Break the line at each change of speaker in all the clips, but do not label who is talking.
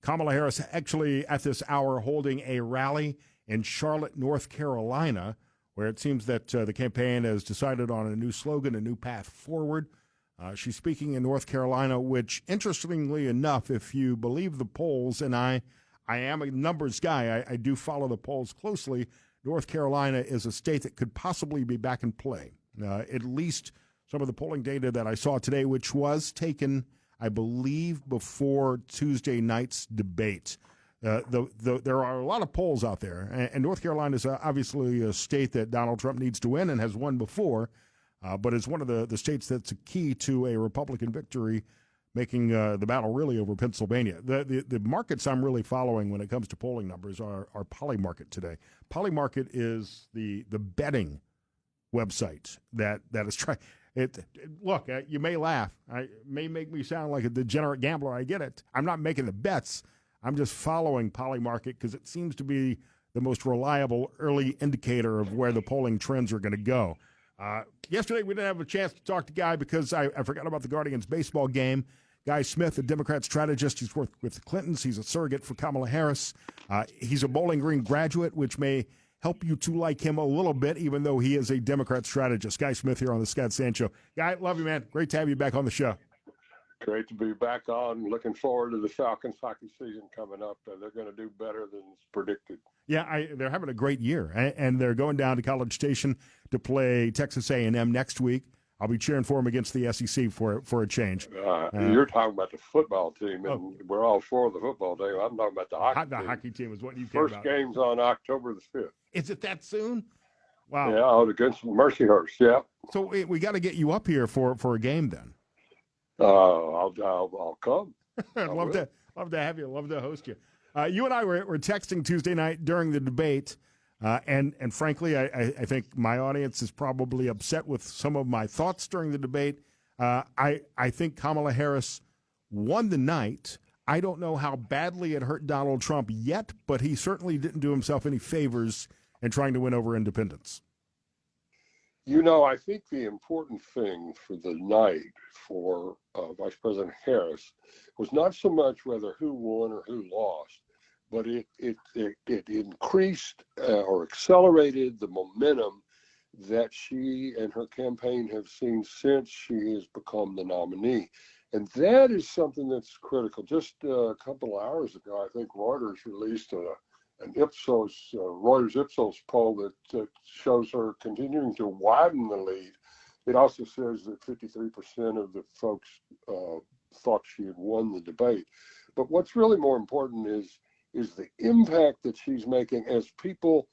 Kamala Harris actually at this hour holding a rally in Charlotte, North Carolina, where it seems that the campaign has decided on a new slogan, a new path forward. She's speaking in North Carolina, which, interestingly enough, if you believe the polls, and I am a numbers guy, I do follow the polls closely, North Carolina is a state that could possibly be back in play. At least some of the polling data that I saw today, which was taken, I believe, before Tuesday night's debate. There are a lot of polls out there, and North Carolina is obviously a state that Donald Trump needs to win and has won before, but it's one of the states that's a key to a Republican victory, making the battle really over Pennsylvania. The markets I'm really following when it comes to polling numbers are Polymarket today. Polymarket is the betting website that is trying. Look, you may laugh. It may make me sound like a degenerate gambler. I get it. I'm not making the bets. I'm just following Polymarket because it seems to be the most reliable early indicator of where the polling trends are going to go. Yesterday, we didn't have a chance to talk to Guy because I forgot about the Guardians baseball game. Guy Smith, a Democrat strategist, he's worked with the Clintons. He's a surrogate for Kamala Harris. He's a Bowling Green graduate, which may help you to like him a little bit, even though he is a Democrat strategist. Guy Smith here on the Scott Sands Show. Guy, love you, man. Great to have you back on the show.
Great to be back on. Looking forward to the Falcons hockey season coming up. They're going to do better than predicted.
Yeah, they're having a great year, and they're going down to College Station to play Texas A&M next week. I'll be cheering for them against the SEC for a change.
You're talking about the football team, and we're all for the football team. I'm talking about the hockey team.
The hockey team is what you care about.
First game's on October the 5th.
Is it that soon? Wow.
Yeah, against Mercyhurst, yeah.
So we got to get you up here for a game then.
I'll come.
I'd love to have you. Love to host you. You and I were texting Tuesday night during the debate, and frankly, I think my audience is probably upset with some of my thoughts during the debate. I think Kamala Harris won the night. I don't know how badly it hurt Donald Trump yet, but he certainly didn't do himself any favors in trying to win over independents.
You know, I think the important thing for the night for Vice President Harris was not so much whether who won or who lost, but it increased or accelerated the momentum that she and her campaign have seen since she has become the nominee. And that is something that's critical. Just a couple of hours ago, I think Reuters released an Reuters Ipsos poll that shows her continuing to widen the lead. It also says that 53% of the folks thought she had won the debate. But what's really more important is the impact that she's making as people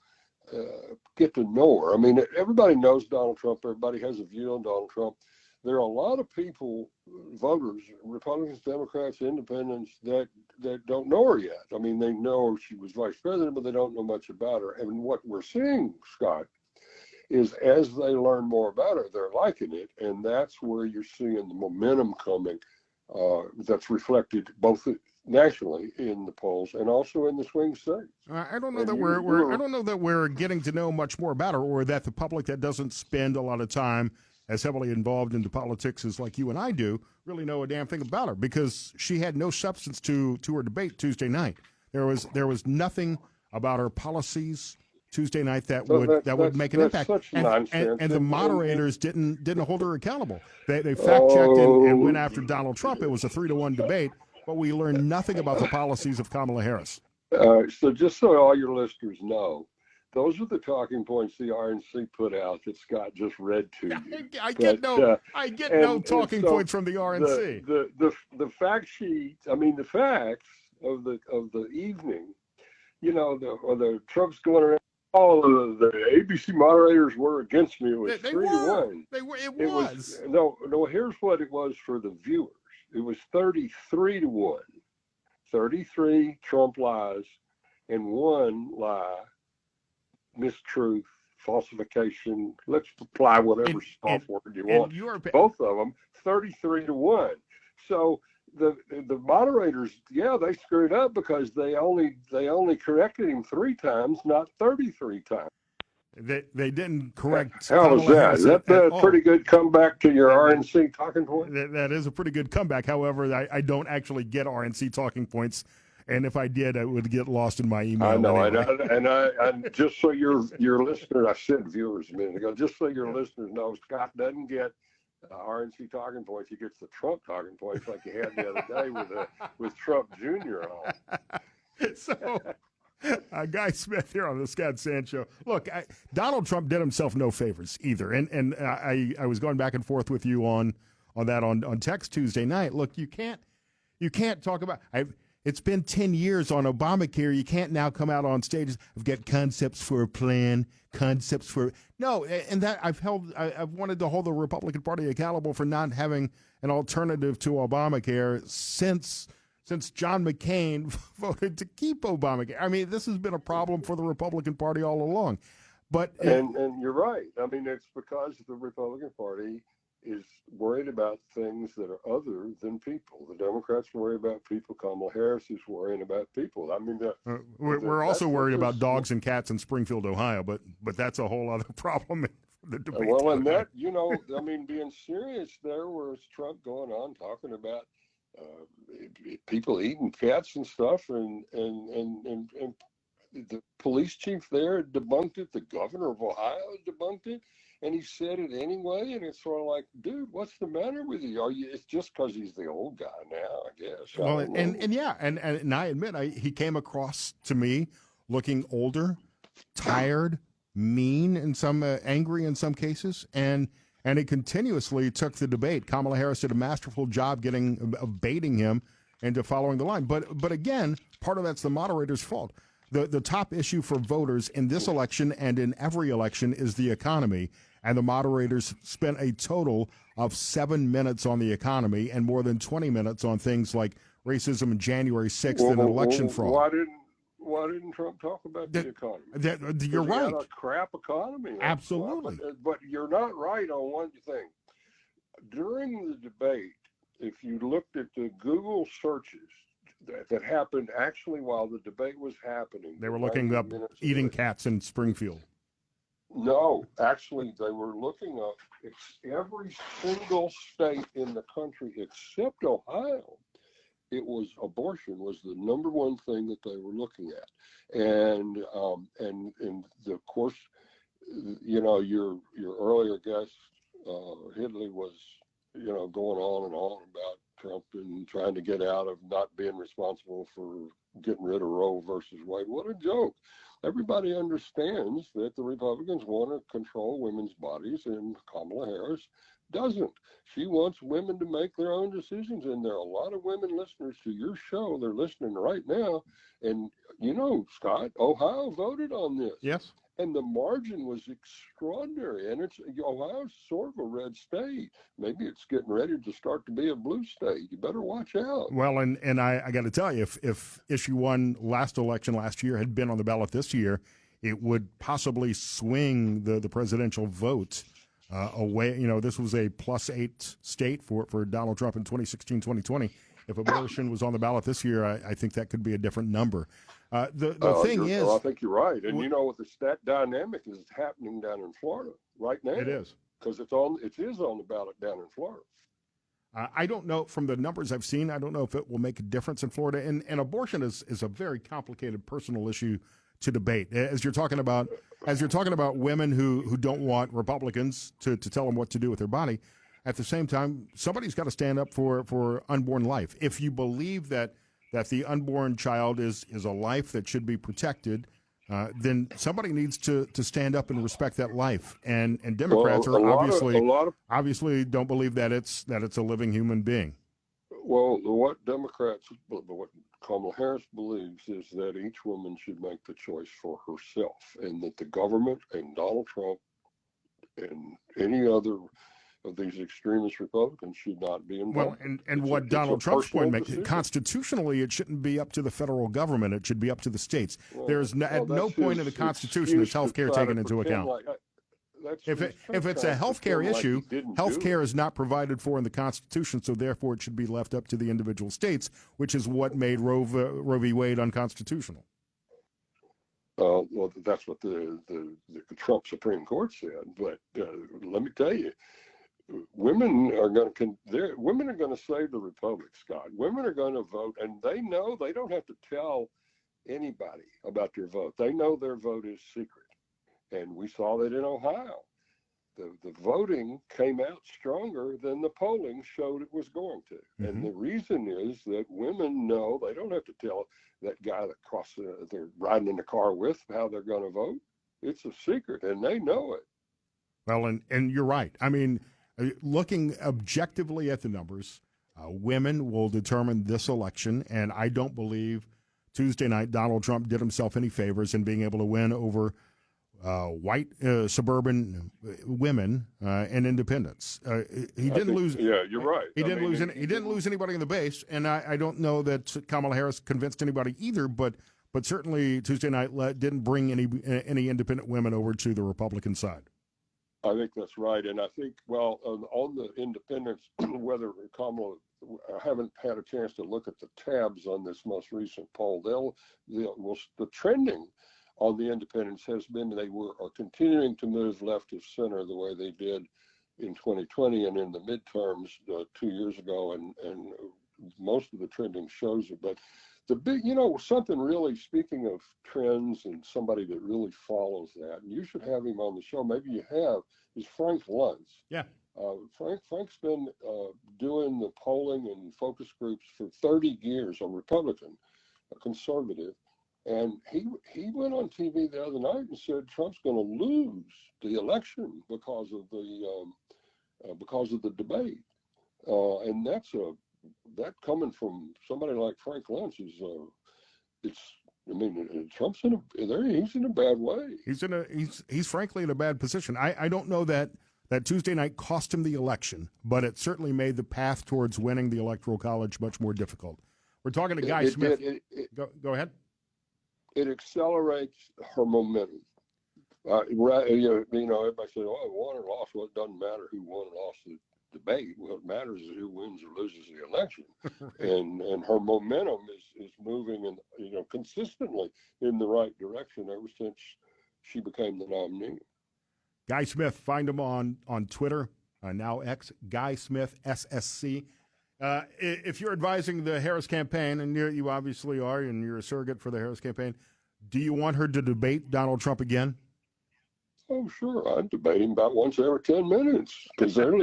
get to know her. I mean, everybody knows Donald Trump. Everybody has a view on Donald Trump. There are a lot of people, voters, Republicans, Democrats, Independents, that don't know her yet. I mean, they know she was vice president, but they don't know much about her. And what we're seeing, Scott, is as they learn more about her, they're liking it. And that's where you're seeing the momentum coming that's reflected both nationally in the polls and also in the swing states.
I don't know I don't know that we're getting to know much more about her, or that the public that doesn't spend a lot of time as heavily involved into politics as like you and I do, really know a damn thing about her, because she had no substance to her debate Tuesday night. There was nothing about her policies Tuesday night that would make an impact. And the moderators didn't hold her accountable. They fact checked and went after Donald Trump. It was a 3-1 debate, but we learned nothing about the policies of Kamala Harris.
So just so all your listeners know, those are the talking points the RNC put out that Scott just read to you.
I get no talking points from the RNC.
The fact sheet, I mean, the facts of the evening, you know, the Trump's going around. All of the ABC moderators were against me. It was 3-1.
It was.
No. Here's what it was for the viewers. It was 33-1. 33 Trump lies, and 1 lie. Mistruth, falsification. Let's apply whatever soft word you want. Both of them, 33-1. So the moderators, they screwed up because they only corrected him 3 times, not 33 times.
They didn't correct.
How was that? Is that a pretty good comeback to your RNC talking point?
That is a pretty good comeback. However, I don't actually get RNC talking points And if I did, I would get lost in my email.
I know,
anyway.
and just so your listeners, I said viewers a minute ago, just so your listeners know, Scott doesn't get RNC talking points. He gets the Trump talking points like you had the other day with Trump Jr. on.
So, Guy Smith here on the Scott Sand Show. Look, Donald Trump did himself no favors either, and I was going back and forth with you on that on text Tuesday night. Look, you can't talk about. It's been 10 years on Obamacare. You can't now come out on stage. I've got concepts for a plan, concepts for no, and that I've wanted to hold the Republican Party accountable for not having an alternative to Obamacare since John McCain voted to keep Obamacare. I mean, this has been a problem for the Republican Party all along. But
and you're right. I mean, it's because the Republican Party is worried about things that are other than people. The Democrats worry about people. Kamala Harris is worrying about people. I mean,
we're also worried about dogs and cats in Springfield, Ohio, but that's a whole other problem. The debate.
Well, and that, I mean, being serious, there was Trump going on talking about people eating cats and stuff, and the police chief there debunked it. The governor of Ohio debunked it, and he said it anyway. And it's sort of like, dude, what's the matter with you? It's just because he's the old guy now, I guess.
Well, and I admit he came across to me looking older, tired, mean in some, angry in some cases, and he continuously took the debate. Kamala Harris did a masterful job of baiting him into following the line. But again, part of that's the moderator's fault. The top issue for voters in this election and in every election is the economy. And the moderators spent a total of 7 minutes on the economy and more than 20 minutes on things like racism and January 6th and election fraud.
Why didn't Trump talk about the economy?
You're right.
He had a crap economy.
Absolutely.
But you're not right on one thing. During the debate, if you looked at the Google searches that happened actually while the debate was happening,
they were looking up eating cats in Springfield.
No, actually, they were looking up every single state in the country except Ohio. It was abortion was the number one thing that they were looking at, and of course, your earlier guest Hidley was going on about Trump and trying to get out of not being responsible for getting rid of Roe versus Wade. What a joke! Everybody understands that the Republicans want to control women's bodies, and Kamala Harris doesn't. She wants women to make their own decisions, and there are a lot of women listeners to your show. They're listening right now, and Scott, Ohio voted on this.
Yes. And
the margin was extraordinary, and Ohio's sort of a red state. Maybe it's getting ready to start to be a blue state. You better watch out.
Well, and I got to tell you, if issue 1 last election last year had been on the ballot this year, it would possibly swing the presidential vote away. This was a +8 state for Donald Trump in 2016, 2020. If abortion was on the ballot this year, I think that could be a different number. The thing is,
I think you're right, and what the stat dynamic is happening down in Florida right now.
It is
because it is on the ballot down in Florida.
I don't know from the numbers I've seen. I don't know if it will make a difference in Florida. And abortion is a very complicated personal issue to debate. As you're talking about women who don't want Republicans to tell them what to do with their body. At the same time, somebody's got to stand up for unborn life. If you believe that the unborn child is a life that should be protected, then somebody needs to stand up and respect that life. And Democrats obviously don't believe that it's a living human being.
Well, what Kamala Harris believes is that each woman should make the choice for herself, and that the government and Donald Trump and any other of these extremist Republicans should not be involved.
Well, and what Donald Trump's point makes, constitutionally, it shouldn't be up to the federal government. It should be up to the states. There's at no point in the Constitution is health care taken into account. If it's a health care issue, health care is not provided for in the Constitution, so therefore it should be left up to the individual states, which is what made Roe v. Wade unconstitutional.
Well, that's what the Trump Supreme Court said. But let me tell you, women are going to women are going to save the republic, Scott. Women are going to vote, and they know they don't have to tell anybody about their vote. They know their vote is secret, and we saw that in Ohio. The voting came out stronger than the polling showed it was going to. Mm-hmm. And the reason is that women know they don't have to tell that guy that they're riding in the car with how they're going to vote. It's a secret, and they know it.
Well, and you're right. I mean, looking objectively at the numbers, women will determine this election, and I don't believe Tuesday night Donald Trump did himself any favors in being able to win over white suburban women and independents. He didn't lose.
Yeah, you're right.
He didn't lose anybody in the base, and I don't know that Kamala Harris convinced anybody either. But certainly Tuesday night didn't bring any independent women over to the Republican side.
I think that's right, and I think on the independents, whether Kamala, I haven't had a chance to look at the tabs on this most recent poll. The trending on the independents has been they are continuing to move left of center the way they did in 2020 and in the midterms 2 years ago, and most of the trending shows it. But the big, something really, speaking of trends and somebody that really follows that, and you should have him on the show, maybe you have, is Frank Luntz.
Yeah.
Frank's been doing the polling and focus groups for 30 years on Republican, a conservative. And he went on TV the other night and said Trump's going to lose the election because of the debate, and that coming from somebody like Frank Luntz is Trump's he's in a bad way.
He's frankly in a bad position. I don't know that Tuesday night cost him the election, but it certainly made the path towards winning the Electoral College much more difficult. We're talking to Guy Smith. Go ahead.
It accelerates her momentum. Everybody says, won or lost. Well, it doesn't matter who won or lost the debate. What matters is who wins or loses the election. and her momentum is moving consistently in the right direction ever since she became the nominee.
Guy Smith, find him on Twitter, now X, Guy Smith, SSC. If you're advising the Harris campaign, and you obviously are, and you're a surrogate for the Harris campaign, do you want her to debate Donald Trump again?
Oh, sure. I'd debate him about once every 10 minutes because he'll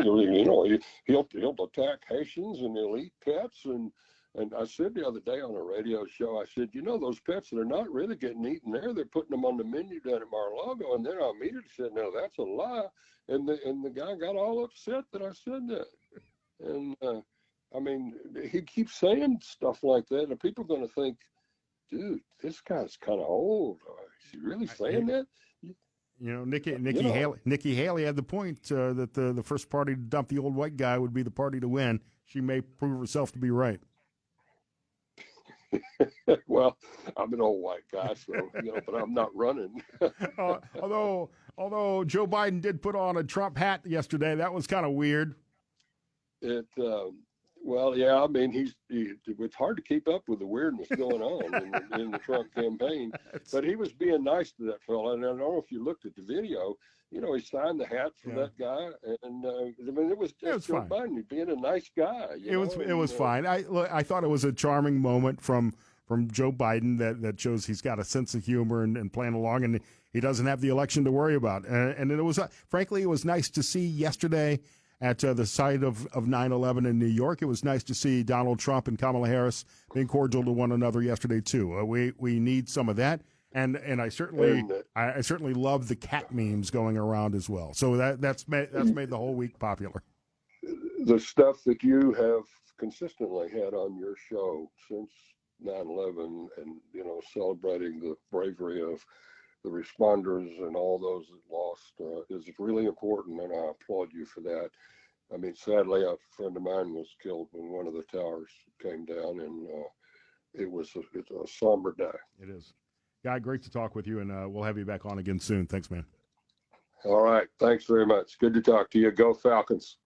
attack Haitians and he'll eat pets. And I said the other day on a radio show, I said, those pets that are not really getting eaten there, they're putting them on the menu down at Mar-a-Lago. And then I immediately said, no, that's a lie. And the guy got all upset that I said that. And, he keeps saying stuff like that, and people are going to think, dude, this guy's kind of old. Is he really saying that?
Nikki Haley had the point that the first party to dump the old white guy would be the party to win. She may prove herself to be right.
Well, I'm an old white guy, so but I'm not running.
Although Joe Biden did put on a Trump hat yesterday, that was kind of weird.
Well, yeah, it's hard to keep up with the weirdness going on in the Trump campaign. But he was being nice to that fella. And I don't know if you looked at the video, he signed the hat for that guy. And it was just Joe Biden being a nice guy.
It was fine. I thought it was a charming moment from Joe Biden that shows he's got a sense of humor and playing along, and he doesn't have the election to worry about. And it was, frankly, it was nice to see yesterday at the site of 9/11 in New York. It was nice to see Donald Trump and Kamala Harris being cordial to one another yesterday too. We need some of that, and I certainly love the cat memes going around as well. So that's made the whole week popular.
The stuff that you have consistently had on your show since 9/11, and celebrating the bravery of the responders and all those that lost is really important, and I applaud you for that. Sadly, a friend of mine was killed when one of the towers came down, and it's a somber day.
It is. Guy, great to talk with you, and we'll have you back on again soon. Thanks, man.
All right. Thanks very much. Good to talk to you. Go Falcons.